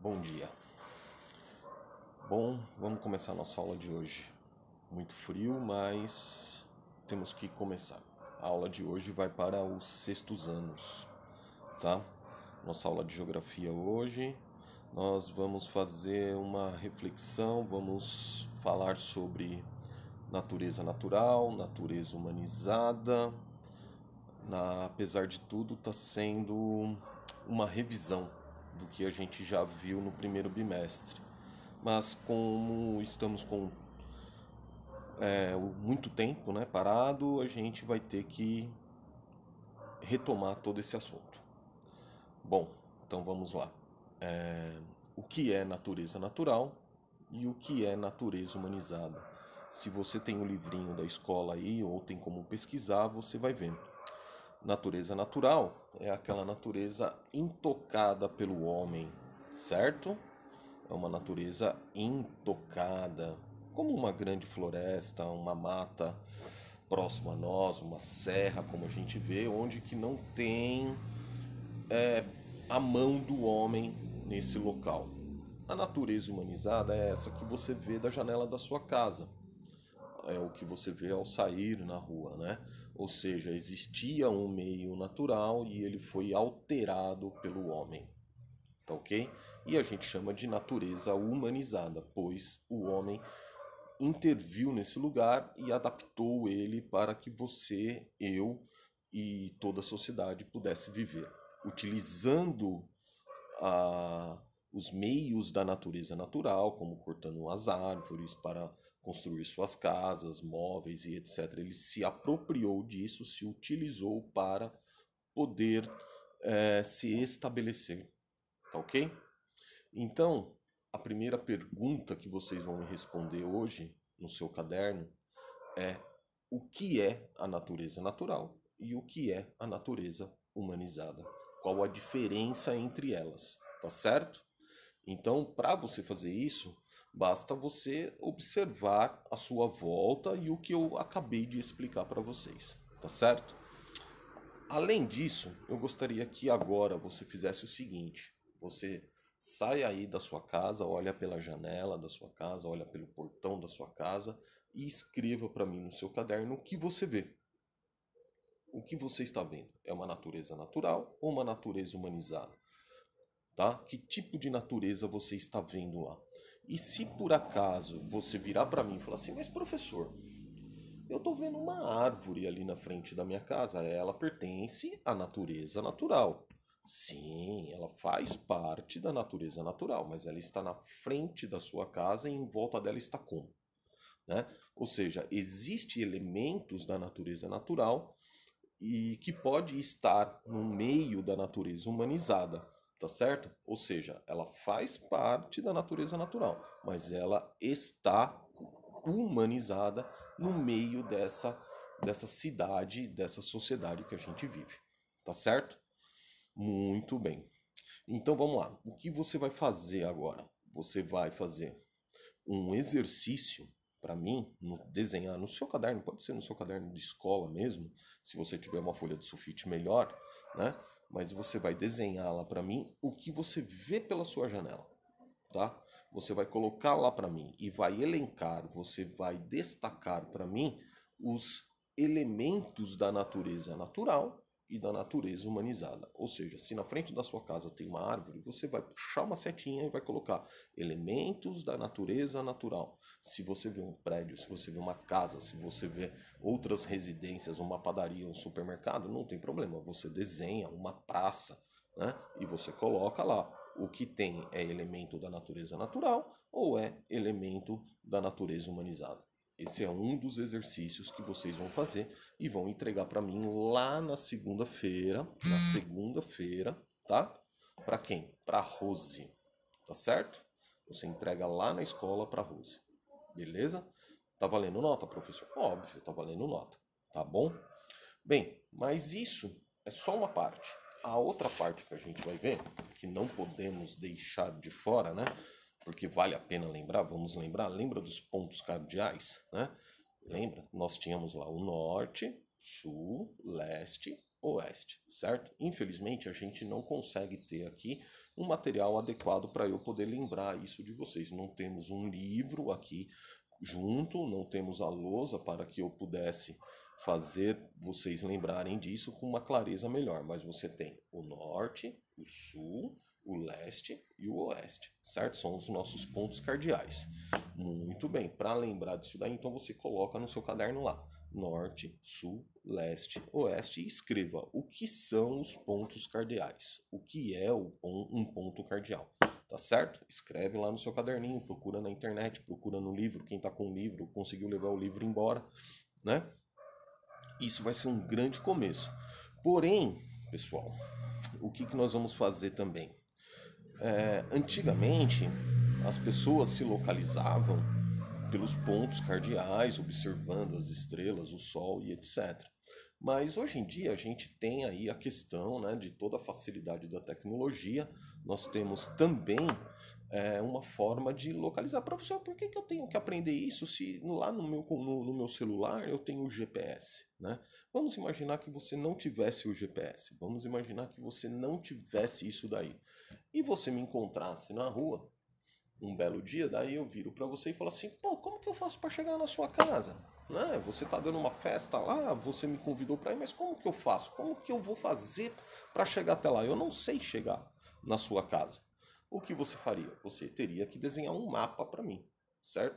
Bom dia. Bom, vamos começar a nossa aula de hoje. Muito frio, mas temos que começar. A aula de hoje vai para os sextos anos, tá? Nossa aula de geografia hoje, nós vamos fazer uma reflexão, vamos falar sobre natureza natural, natureza humanizada. Apesar de tudo, está sendo uma revisão do que a gente já viu no primeiro bimestre. Mas como estamos com muito tempo, né, parado, a gente vai ter que retomar todo esse assunto. Bom, então vamos lá. O que é natureza natural e o que é natureza humanizada? Se você tem o livrinho da escola aí ou tem como pesquisar, você vai ver. Natureza natural é aquela natureza intocada pelo homem, certo? É uma natureza intocada, como uma grande floresta, uma mata próxima a nós, uma serra, como a gente vê, onde que não tem a mão do homem nesse local. A natureza humanizada é essa que você vê da janela da sua casa. É o que você vê ao sair na rua, né? Ou seja, existia um meio natural e ele foi alterado pelo homem, tá ok? E a gente chama de natureza humanizada, pois o homem interviu nesse lugar e adaptou ele para que você, eu e toda a sociedade pudesse viver, utilizando os meios da natureza natural, como cortando as árvores para construir suas casas, móveis e etc. Ele se apropriou disso, se utilizou para poder se estabelecer, tá ok? Então, a primeira pergunta que vocês vão me responder hoje no seu caderno é: o que é a natureza natural e o que é a natureza humanizada? Qual a diferença entre elas, tá certo? Então, para você fazer isso, basta você observar a sua volta e o que eu acabei de explicar para vocês, tá certo? Além disso, eu gostaria que agora você fizesse o seguinte: você sai aí da sua casa, olha pela janela da sua casa, olha pelo portão da sua casa e escreva para mim no seu caderno o que você vê. O que você está vendo? É uma natureza natural ou uma natureza humanizada? Tá? Que tipo de natureza você está vendo lá? E se por acaso você virar para mim e falar assim: mas professor, eu estou vendo uma árvore ali na frente da minha casa, ela pertence à natureza natural. Sim, ela faz parte da natureza natural, mas ela está na frente da sua casa e em volta dela está como? Né? Ou seja, existem elementos da natureza natural e que pode estar no meio da natureza humanizada, tá certo? Ou seja, ela faz parte da natureza natural, mas ela está humanizada no meio dessa cidade, dessa sociedade que a gente vive, tá certo? Muito bem. Então vamos lá. O que você vai fazer agora? Você vai fazer um exercício para mim, desenhar no seu caderno, pode ser no seu caderno de escola mesmo, se você tiver uma folha de sulfite melhor, né? Mas você vai desenhar lá para mim o que você vê pela sua janela, tá? Você vai colocar lá para mim e vai elencar, você vai destacar para mim os elementos da natureza natural e da natureza humanizada. Ou seja, se na frente da sua casa tem uma árvore, você vai puxar uma setinha e vai colocar elementos da natureza natural. Se você vê um prédio, se você vê uma casa, se você vê outras residências, uma padaria, um supermercado, não tem problema. Você desenha uma praça, né? E você coloca lá. O que tem é elemento da natureza natural ou é elemento da natureza humanizada? Esse é um dos exercícios que vocês vão fazer e vão entregar para mim lá na segunda-feira, tá? Para quem? Para Rose, tá certo? Você entrega lá na escola para Rose. Beleza? Tá valendo nota, professor? Óbvio, tá valendo nota, tá bom? Bem, mas isso é só uma parte. A outra parte que a gente vai ver, que não podemos deixar de fora, né? Porque vale a pena lembrar, vamos lembrar, lembra dos pontos cardeais, né? Lembra? Nós tínhamos lá o norte, sul, leste, oeste, certo? Infelizmente a gente não consegue ter aqui um material adequado para eu poder lembrar isso de vocês. Não temos um livro aqui junto, não temos a lousa para que eu pudesse fazer vocês lembrarem disso com uma clareza melhor, mas você tem o norte, o sul, o leste e o oeste, certo? São os nossos pontos cardeais. Muito bem, para lembrar disso daí, então você coloca no seu caderno lá, norte, sul, leste, oeste e escreva o que são os pontos cardeais, o que é um ponto cardeal. Tá certo? Escreve lá no seu caderninho, procura na internet, procura no livro, quem tá com o livro conseguiu levar o livro embora, né? Isso vai ser um grande começo. Porém, pessoal, o que nós vamos fazer também? Antigamente, as pessoas se localizavam pelos pontos cardeais, observando as estrelas, o Sol e etc. Mas hoje em dia a gente tem aí a questão, né, de toda a facilidade da tecnologia. Nós temos também uma forma de localizar. Professor, por que eu tenho que aprender isso se lá no meu celular eu tenho o GPS? Né? Vamos imaginar que você não tivesse o GPS. Vamos imaginar que você não tivesse isso daí. E você me encontrasse na rua um belo dia, daí eu viro para você e falo assim, pô, como que eu faço para chegar na sua casa? Né? Você tá dando uma festa lá, você me convidou para ir, mas como que eu faço? Como que eu vou fazer para chegar até lá? Eu não sei chegar na sua casa. O que você faria? Você teria que desenhar um mapa para mim, certo?